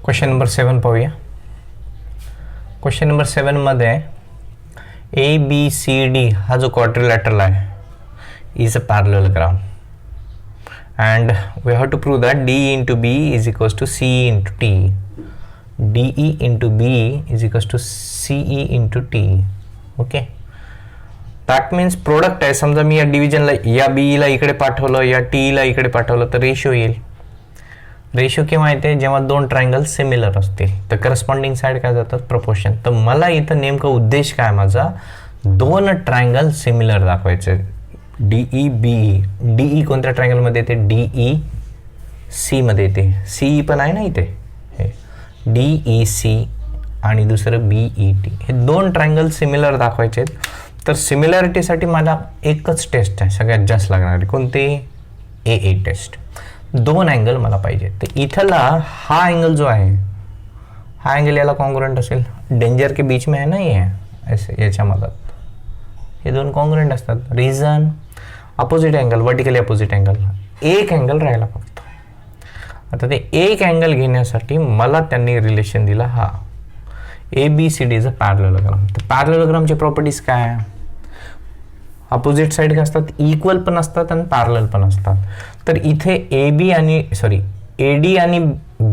Question number 7 पाहूया. Question number 7 मध्ये ABCD हा जो क्वाड्रिलॅटरल आहे is a parallelogram and we have to prove that DE into B is equals to CE into T. DE into B is equals to CE into T. Okay. That means product आहे. समजा मी या डिव्हिजनला या B ला इकडे पाठवलं, या T ला इकडे पाठवलं तर रेशिओ येईल. रेशिओ केव्हा येते? जेव्हा दोन ट्रायंगल सिमिलर असतील तर करस्पॉन्डिंग साइड काय जातात? प्रपोर्शन. तर मला इथं नेमका उद्देश काय माझा? दोन ट्रायंगल सिमिलर दाखवायचे. DE BE. DE कोणत्या ट्रायंगलमध्ये येते? DE C मध्ये येते. CE पण आहे ना इथे. DEC आणि दुसरं BET. हे दोन ट्रायंगल सिमिलर दाखवायचे आहेत. तर सिमिलॅरिटीसाठी मला एकच टेस्ट आहे सगळ्यात जास्त लागणारी. कोणती? AA taste. दोन अँगल मला पाहिजे. तर इथला हा अँगल जो आहे हा अँगल याला कॉन्ग्रुएंट असेल. डेंजर के बीच में है ना ये ऐसे याच्या मदत हे दोन कॉन्ग्रुएंट असतात. Reason opposite angle, vertically opposite angle. एक अँगल राहिला फक्त. आता ते एक अँगल घेण्यासाठी मला त्यांनी रिलेशन दिला हा ABCD इज अ पॅरलेलोग्राम. तर पॅरलेलोग्रामची प्रॉपर्टीज काय? अपोजिट साइड काय असतात? इक्वल पण असतात आणि पॅरलल पण असतात. तर इथे AD आणि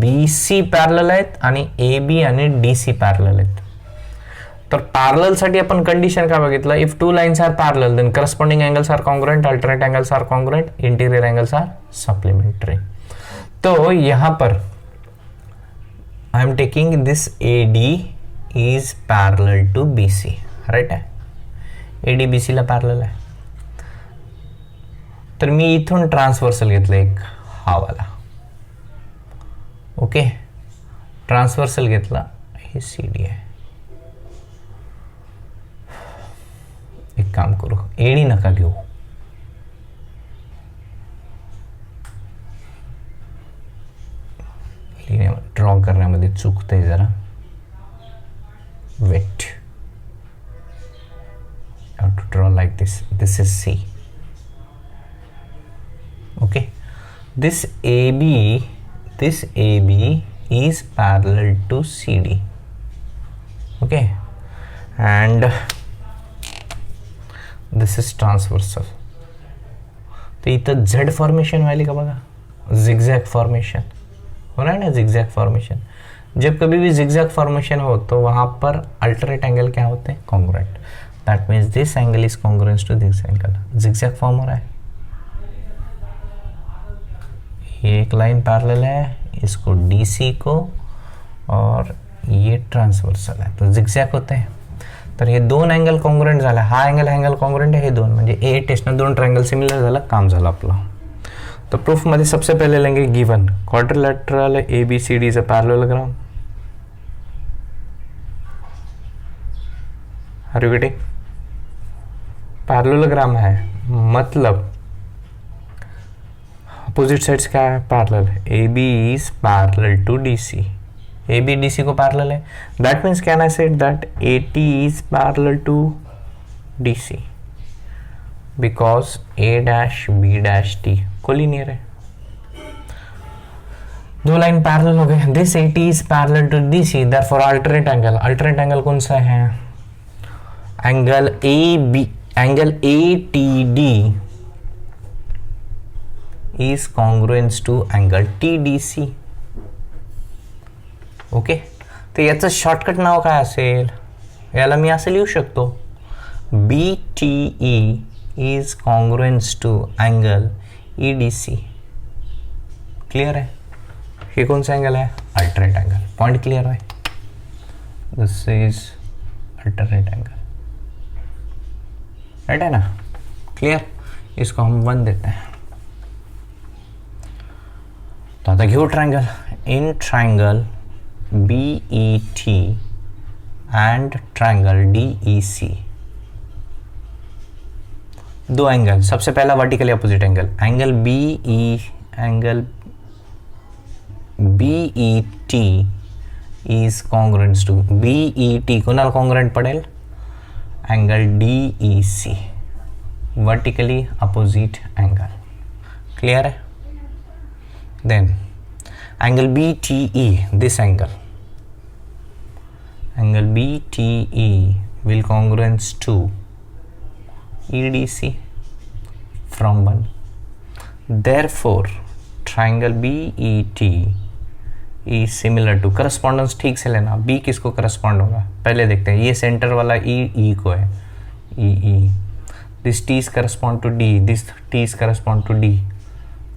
BC पॅरलल आहेत आणि AB आणि DC पॅरलल आहेत. तर पॅरलल साठी आपण कंडिशन काय बघितलं? If two lines are parallel then corresponding angles are congruent, alternate angles are congruent, interior angles are supplementary. तो यहाँ पर I am taking this AD is parallel to BC. Right आहे. AD BC ला parallel आहे. तर मी इथून transversal घेतलं एक हा वाला. ओके. ट्रान्सवर्सल घेतला. हे CD आहे. एक काम करू, AD नका घेऊ. ड्रॉ करण्यामध्ये चुकतंय जरा. Weight. I have to draw like this. This is C. Okay. This AB is parallel to CD. Okay. And this is transversal. तो इथं Z फॉर्मेशन वाली का बघा, zigzag फॉर्मेशन हो रहा है ना. zigzag formation. जब कभी भी zigzag फॉर्मेशन हो तो वहां पर अल्टरनेट एंगल क्या होते हैं? Congruent. That means this angle is congruent to this angle. zigzag form हो रहा है. ये एक लाइन पैरेलल है इसको DC को और ये ट्रान्सवर्सल है तो zigzag होते हैं. तर हे दोन अँगल कॉन्ग्रुएंट झाला. हा अँगल कॉन्ग्रुएंट आहे. हे दोन म्हणजे A टेस्टनं दोन ट्रायंगल सिमिलर झाला. काम झालं आपलं. तो प्रूफ मध्ये सबसे पहले लेंगे given quadrilateral ABCD is a parallelogram. Are you getting? Parallelogram है मतलब अपोजिट साइड्स क्या है? Parallel. AB is parallel to DC. AB DC को पैरेलल है. That means can I said that AT is parallel to DC because A', B', T collinear है. दो line parallel हो गए. This AT is parallel to DC. Therefore alternate angle कौन सा है? Angle ATD is congruent to angle TDC. Okay. तर याचं shortcut नाव काय असेल? याला मी असं लिहू शकतो. BTE is congruent to angle EDC. Clear आहे? हे कोणचा अँगल आहे? Alternate angle. पॉइंट क्लियर आहे? दिस इज अल्टरनेट एंगल. राइट है ना? क्लियर. इसको हम 1 देते हैं. तो आता घेऊ triangle. In triangle BET and triangle DEC दो एंगल. सबसे पहला vertically opposite angle. Angle BET is congruent to BET. कोणाला कॉन्ग्रुएंट पडेल? Angle DEC. Vertically opposite angle. Clear है? Then angle BTE, this angle BTE will congruence to EDC from 1. Therefore triangle BET is similar to, correspondence ठीक से लेना, B किसको correspond होगा पहले देखते हैं, ये सेंटर वाला E को है, EE, this T is correspond to D, this T is correspond to D,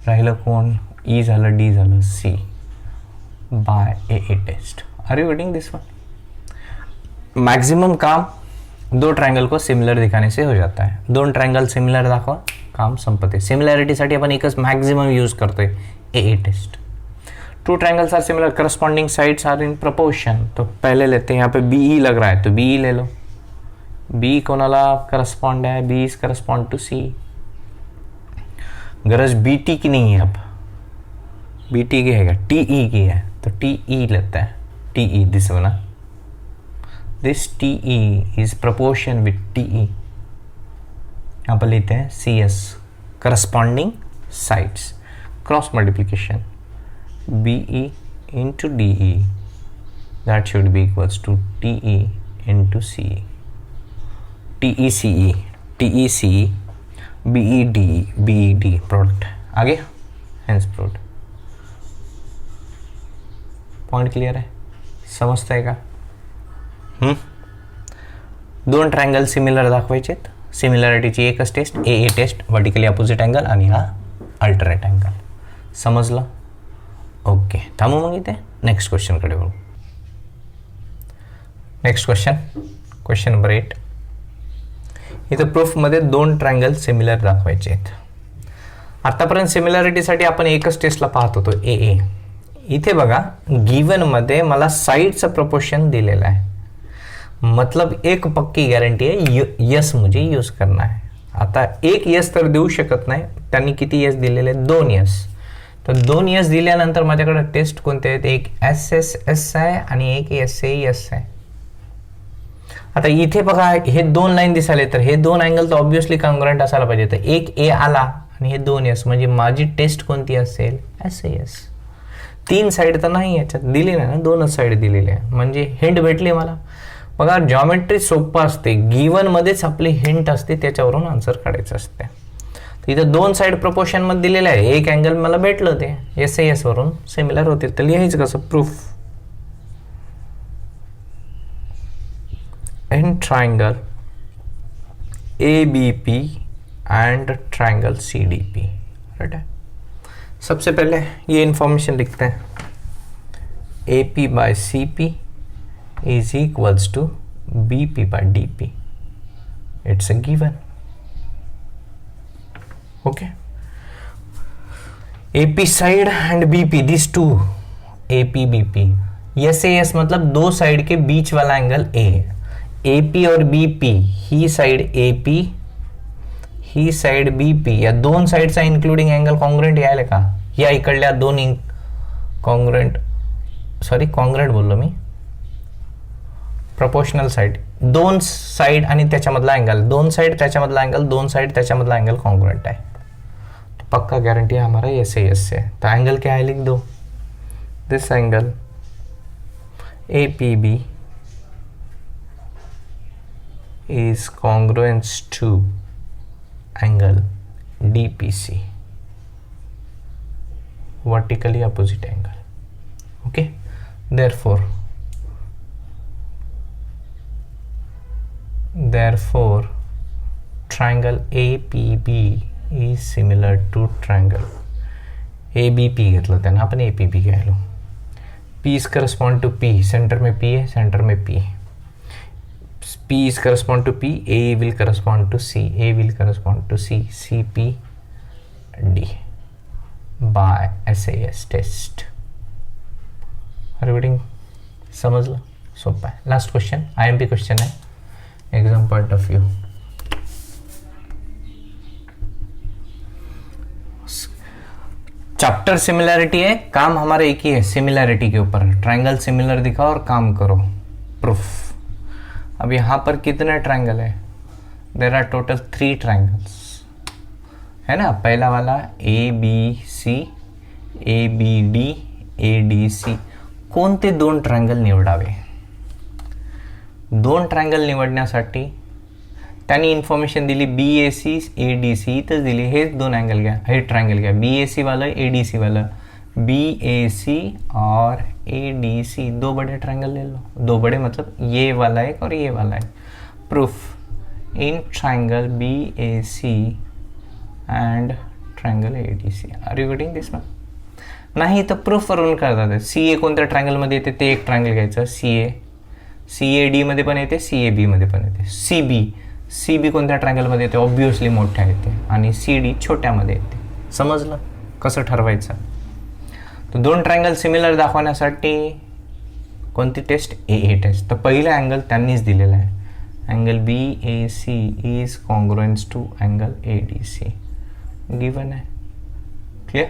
राहिलं कोण, E झालं, D झालं, C by AA test. Are you getting this one? Maximum काम दो ट्रायंगल को सिमिलर दिखाने से हो जाता है. दोन ट्रायंगल सिमिलर दाखवा, काम संपते. सिमिलॅरिटीसाठी आपण एकच मॅक्झिमम यूज करतोय, AA test. Two triangles are similar, corresponding sides are in proportion. तो पहले लेते हैं, यहाँ पे BE लग रहा है तो BE ले लो. B कोणाला करस्पॉन्ड है, B is correspond to C. गरज BT की नहीं है, अब BT की है, TE की है तो TE लेता है. TE this one, this TE is proportion with TE. यहाँ पर लेते हैं CS, corresponding sides, cross multiplication, BE into DE, that should be equals to TE into CE, TECE, TECE, BED product. आगे hence product. Point clear आहे, समजतंय का? दोन triangle similar दाखवायचेत. सिमिलॅरिटीची एकच test, AA test, vertically opposite angle आणि हा अल्टरनेट अँगल. समजलं? ओके, थांबू मग इथे. नेक्स्ट क्वेश्चनकडे बघू. Next question number 8. इथं प्रूफमध्ये दोन ट्रायंगल सिमिलर दाखवायचे आहेत. आतापर्यंत सिमिलॅरिटीसाठी आपण एकच टेस्टला पाहत होतो, AA. इथे बघा, गिवनमध्ये मला साइडचं प्रपोर्शन दिलेलं आहे, मतलब एक पक्की गॅरंटी आहे, यस मुझे यूज करना है. आता एक यस तर देऊ शकत नाही, त्यांनी किती यस दिलेले, 2 यस. तर 2 यस दिल्यानंतर माझ्याकडे टेस्ट कोणते आहेत, एक SSS आहे आणि एक SAS आहे. आता इथे बघा, हे 2 लाईन दिसाले तर हे 2 अँगल तर ऑब्व्हियसली कॉन्ग्रुएंट असायला पाहिजे. तर एक A आला आणि हे 2 यस, म्हणजे माझी टेस्ट कोणती असेल, SAS. 3 साईड तर नाही याच्यात दिली नाही ना, 2च साईड दिलेली आहे, म्हणजे हिंट भेटली मला. बघा, जॉमेट्री सोपं असते, गिवन मध्येच आपली हिंट असते, त्याच्यावरून आन्सर काढायचं असते. तर इथं 2 साईड प्रपोर्शन मध्ये दिलेले आहे, एक अँगल मला भेटलं, ते SAS वरून सिमिलर होते. तर लिहायचं कसं, proof in triangle ABP and triangle CDP. Right है. सबसे पहले ये इंफॉर्मेशन लिखते हैं, AP by CP is equals to BP by DP. It's a given. Okay. AP side and BP, these two, AP BP. SAS मतलब दो side के beach वाला angle A. AP और BP, ही side AP, ही side BP, या दोन साइडचा including angle congruent यायला का, या इकडल्या दोन कॉन्ग्रुएंट, सॉरी कॉन्ग्रुएंट बोललो मी, प्रपोर्शनल साइड, दोन साइड आणि त्याच्यामधला अँगल, दोन साइड त्याच्यामधला अँगल, दोन साइड त्याच्यामधला अँगल कॉन्ग्रुएंट आहे. तो पक्का गारंटी है हमारा SAS से. तो एंगल क्या है लिख दो, दिस angle APB is congruent to angle DPC, vertically opposite angle. Okay, therefore triangle APB is similar to triangle ABP. घेतलं त्यानं आपण APB घ्यायलो. P is correspond to P, centre में P है, सेंटर में P. P is correspond to P, A will correspond to C, A will correspond to C, CP D by SAS test. Everything समझ low, सोपा है. Last question IMP question है, exam point of view. Chapter similarity है, काम हमारा एक ही है, similarity के ऊपर. ट्रायंगल सिमिलर दिखाओ और काम करो, प्रूफ. अब यहां पर कितने ट्रायंगल है, देयर आर टोटल 3 ट्रायंगल्स है ना. पहला वाला ABC, ABD, ADC. कोणते दोन ट्रायंगल निवडावे? दोन ट्रायंगल निवडण्यासाठी त्यांनी इन्फॉर्मेशन दिली BAC ADC इथंच दिली. हेच दोन अँगल घ्या, हे ट्रायंगल घ्या, BAC वाला ADC वाला. BAC और ADC दो बड़े ट्रायंगल ले लो. दो बड़े मतलब ये वाला एक और ये वाला एक. Proof in triangle BAC and triangle ADC. Are you getting this one? नाही तर प्रूफ वरून करतात. CA कोणत्या ट्रायंगलमध्ये येते ते एक ट्रायंगल घ्यायचं, CAD मध्ये पण येते, CAB मध्ये पण येते. CB कोणत्या ट्रायंगलमध्ये येते? ऑब्विसली मोठ्या येते. आणि CD छोट्यामध्ये येते. समजलं कसं ठरवायचं? तर दोन ट्रायंगल सिमिलर दाखवण्यासाठी कोणती टेस्ट? AA taste. तर पहिला अँगल त्यांनीच दिलेला आहे, angle BAC is congruence to angle ADC. Given है, क्लियर?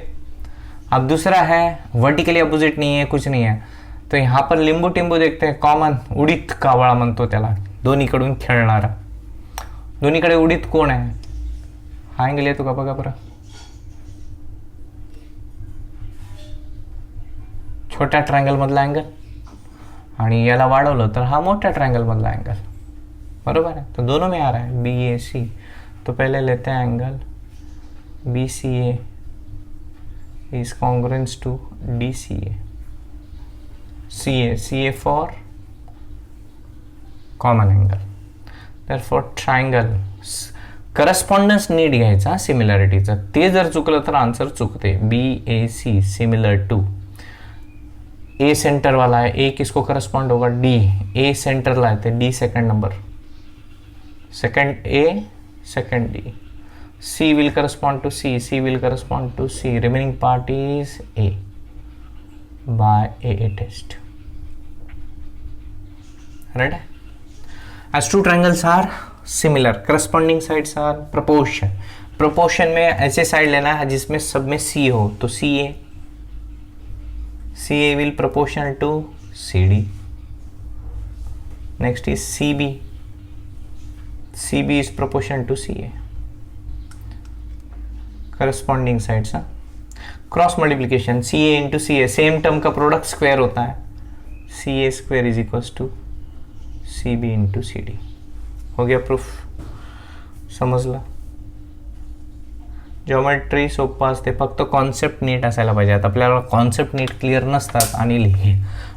अब दूसरा है वर्टिकली अपोजिट नहीं है, कुछ नहीं है, तो यहाँ पर लिंबू टिंबू देखते हैं. कॉमन उडीत कावळा म्हणतो त्याला, दोन्हीकडून खेळणारा. दोन्हीकडे उडीत कोण आहे? हा अँगल येतो का बघा बरं. छोट्या ट्रायंगल मधला अँगल, आणि याला वाढवलं तर हा मोठ्या ट्रायंगल मधला अँगल. बरोबर है? तो दोनों में आ रहा है BAC. तो पहले लेते हैं angle BCA is congruent to DCA. CA for common angle. Therefore triangle correspondence नीट घ्यायचा सिमिलॅरिटीचा. ते जर चुकलं तर आन्सर चुकते. BAC similar to A centre वाला है, A किसको करस्पॉन्ड होगा? D. A सेंटर ला है, D second number, second A second D. C will correspond to C will correspond to C. Remaining part is A by AA test. Right? As two triangles are similar, corresponding sides are proportion. Proportion में ऐसे side लेना है जिसमें सब में C हो, तो CA will proportional to CD. Next is CB is proportional to CA. Corresponding sides. Cross multiplication CA into CA, same term का product square होता है. CA square is equal to CB into CD. हो गया proof. समजला? Geometry सोपं असते, फक्त concept नीट असायला पाहिजे. आता आपल्याला कॉन्सेप्ट नीट क्लिअर नसतात आणि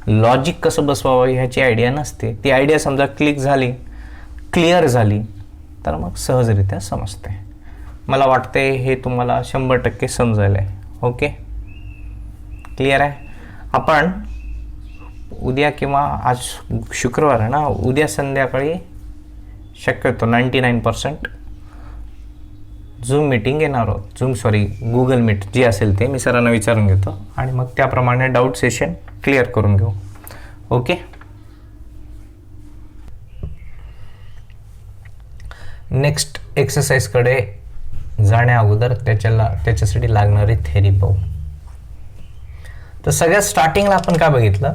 लॉजिक कसं बसवावं ह्याची आयडिया नसते. ती आयडिया समजा क्लिअर झाली तर मग सहजरित्या समजते. मला वाटते हे तुम्हाला 100% समजायला आहे. ओके, क्लिअर आहे? आपण उद्या किंवा आज शुक्रवार आहे ना, उद्या संध्याकाळी शक्यतो 99% झूम मीटिंग घेणार आहोत. गुगल मीट जी असेल ते मी सरांना विचारून घेतो आणि मग त्याप्रमाणे डाऊट सेशन क्लिअर करून घेऊ. ओके, नेक्स्ट एक्सरसाइजकडे जाण्या अगोदर त्याच्यासाठी लागणारी थेरी पाहू. तर सगळ्यात स्टार्टिंगला आपण काय बघितलं?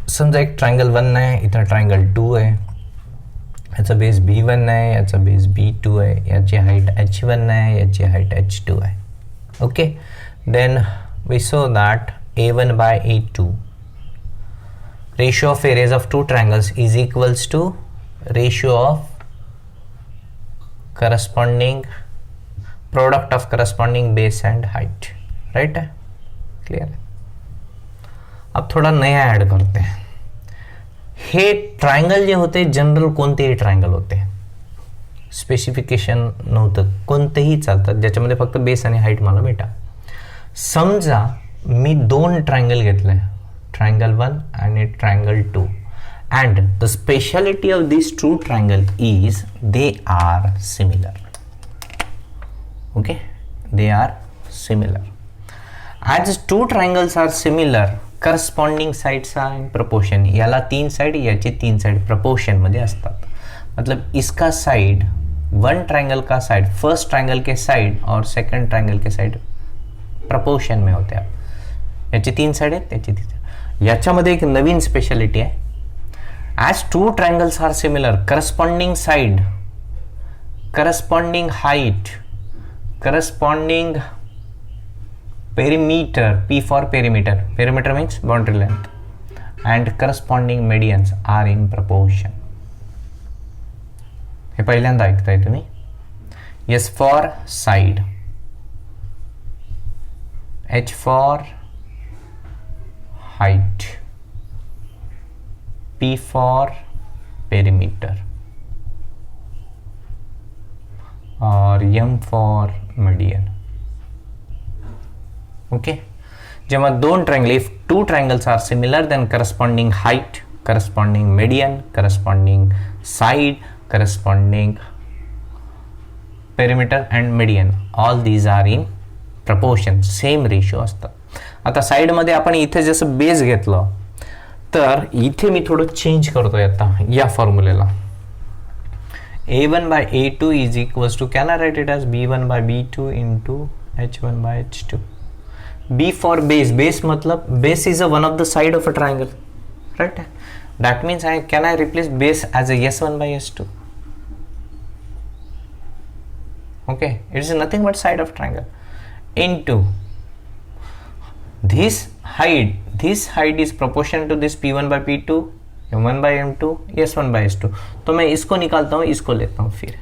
समजा एक ट्रायंगल 1 आहे, इथं ट्रायंगल 2 आहे, याचा बेस B1 आहे, याचा बेस B2 आहे, याची हाईट H1 आहे, याची हाईट H2 आहे. Okay, then we saw that A1 by A2 ratio of areas of two triangles is equals to ratio of corresponding product of corresponding base and height. Right है? Clear है? अब थोड़ा नया add करते हैं. हे triangle जे होते जनरल कोणतेही ट्रायंगल होते, स्पेसिफिकेशन नव्हतं, कोणतेही चालतात ज्याच्यामध्ये फक्त बेस आणि हाईट मला भेटा. समजा मी दोन ट्रायंगल घेतले, ट्रायंगल 1 आणि triangle 2, and the speciality of these two triangle is they are similar. Okay, they are similar. As two triangles are similar, corresponding sides are in proportion. याला 3 साइड, याचे 3 side proportion मध्ये असतात. मतलब इसका side, one triangle का side first triangle के side और second triangle के side proportion में होते हैं. याचे 3 साइड आहेत, त्याची 3. याच्यामध्ये एक नवीन स्पेशालिटी आहे. As two triangles are similar, corresponding side, corresponding height, corresponding perimeter, P for perimeter, perimeter means boundary length, and corresponding medians are in proportion. हे पहिल्यांदा ऐकताय तुम्ही. S for side, H for height, P for perimeter और M for median. Okay, जेव्हा दोन triangle, if two triangles are similar, then corresponding height, corresponding median, corresponding side, corresponding perimeter and median, all these are in proportion, same ratio असतं. आता side मध्ये आपण इथे जसं base घेतलं, तर इथे मी थोडं चेंज करतोय आता या फॉर्म्युलेला. a1 by a2 is equals to, can I write it as b1 by b2 into h1 by h2. B for base, base मतलब base is a one of the side of a triangle, right? That means can I replace base as a s1 by s2. Okay, it is nothing but side of triangle into this height is proportional to this p1 by p2, m1 by m2, s1 by s2. तो मैं इसको निकालता हूँ, इसको लेता हूँ फिर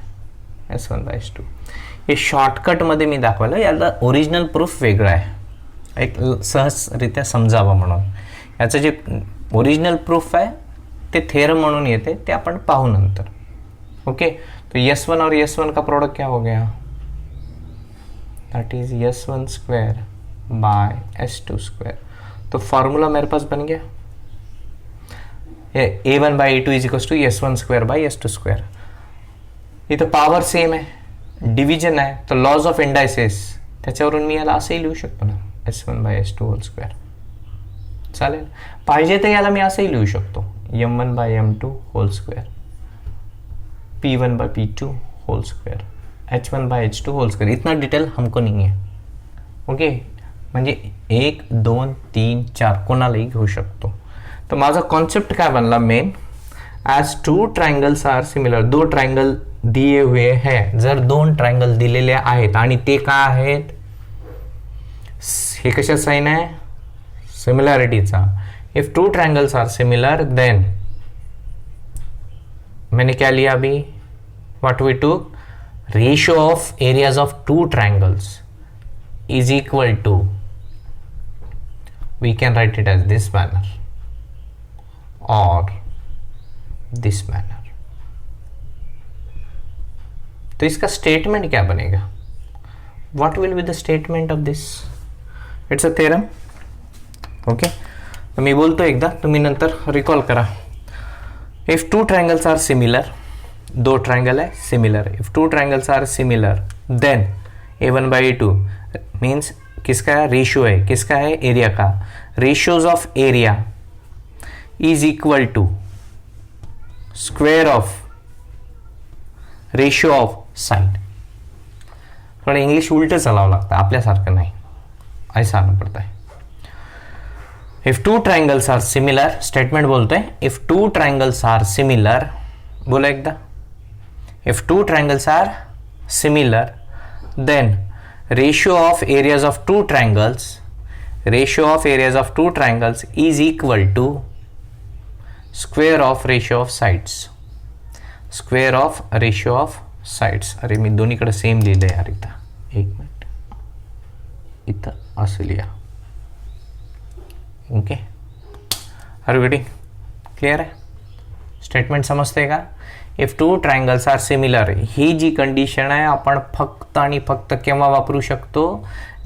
s1 by s2. हे शॉर्टकट मध्ये मी दाखवलं, याला ओरिजिनल प्रूफ वेगळं आहे, एक सहजरित्या समजावं म्हणून. याचं जे ओरिजिनल प्रूफ आहे ते थेरम म्हणून येते, ते आपण पाहू नंतर. ओके, तो s1 और s1 का प्रोडक्ट क्या हो गया, that is s1 square by s2 square. तो फॉर्मूला मेरे पास बन गया, a1 by a2 is equals to s1 square by s2 square. इथं पॉवर सेम आहे, डिव्हिजन आहे, तर लॉज ऑफ इंडायसेस त्याच्यावरून मी याला असंही लिहू शकतो ना, s1 bye s2 hole square. चालेल, पाहिजे तर याला मी असंही लिहू शकतो, m1 by m2 whole square, p1 by p2 whole square, h1 by h2 whole square. इतना डिटेल हमको नहीं है. ओके, म्हणजे 1 2 3 4 कोणालाही घेऊ शकतो. तर माझा कॉन्सेप्ट काय बनला main, as two triangles are similar, दो ट्रायंगल दिए हुए हैं, जर दोन ट्रायंगल दिलेले आहेत आणि ते काय आहेत, हे कशा साइन आहे, सिमिलॅरिटीचा. If two triangles are similar then मैंने क्या लिया अभी, what we took, ratio of areas of two triangles is equal to, we can write it as this manner और दिस मैनर. तो इसका स्टेटमेंट क्या बनेगा, what will be the statement of this, it's a theorem. Okay, तो मी बोलतो एकदा, तुम्ही नंतर रिकॉल करा. If two triangles are similar, दो ट्रायंगल है similar, if two triangles are similar then a1 by a2 means किसका रेशियो है, किसका है, एरिया का. Ratios of area is equal to square of ratio of side. थोड़ा English उलट चलावं लागतं, आपल्यासारखं नाही, ऐसा आना पड़ता है. If two triangles are similar, statement बोलते हैं, if two triangles are similar, बोला एकदा, if two triangles are similar then ratio of areas of two triangles, ratio of areas of two triangles is equal to square of ratio of sides, square of ratio of sides. अरे मी दोन्हीकडे same लिहिलं यार, इथं एक minute, इथं असं लिहा. Okay, are you getting clear आहे, स्टेटमेंट समजते का. If two triangles are similar, ही जी कंडिशन आहे आपण फक्त आणि फक्त केव्हा वापरू शकतो,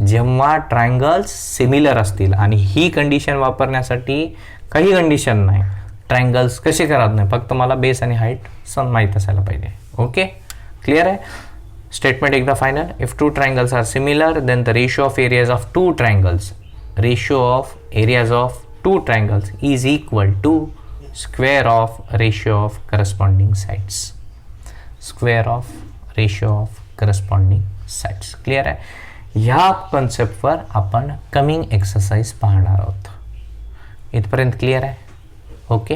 जेव्हा ट्रायंगल्स सिमिलर असतील. आणि ही कंडिशन वापरण्यासाठी काही कंडिशन नाही, ट्रायंगल्स कसे करत नाही, फक्त मला बेस आणि हाईट माहीत असायला पाहिजे. ओके, क्लियर आहे. स्टेटमेंट एकदा final, if two triangles are similar then the ratio of areas of two triangles, ratio of areas of two triangles is equal to square of ratio of corresponding sides, square of ratio of corresponding sides. Clear आहे. ह्या कॉन्सेप्टवर आपण coming exercise पाहणार आहोत. इथपर्यंत clear आहे. Okay.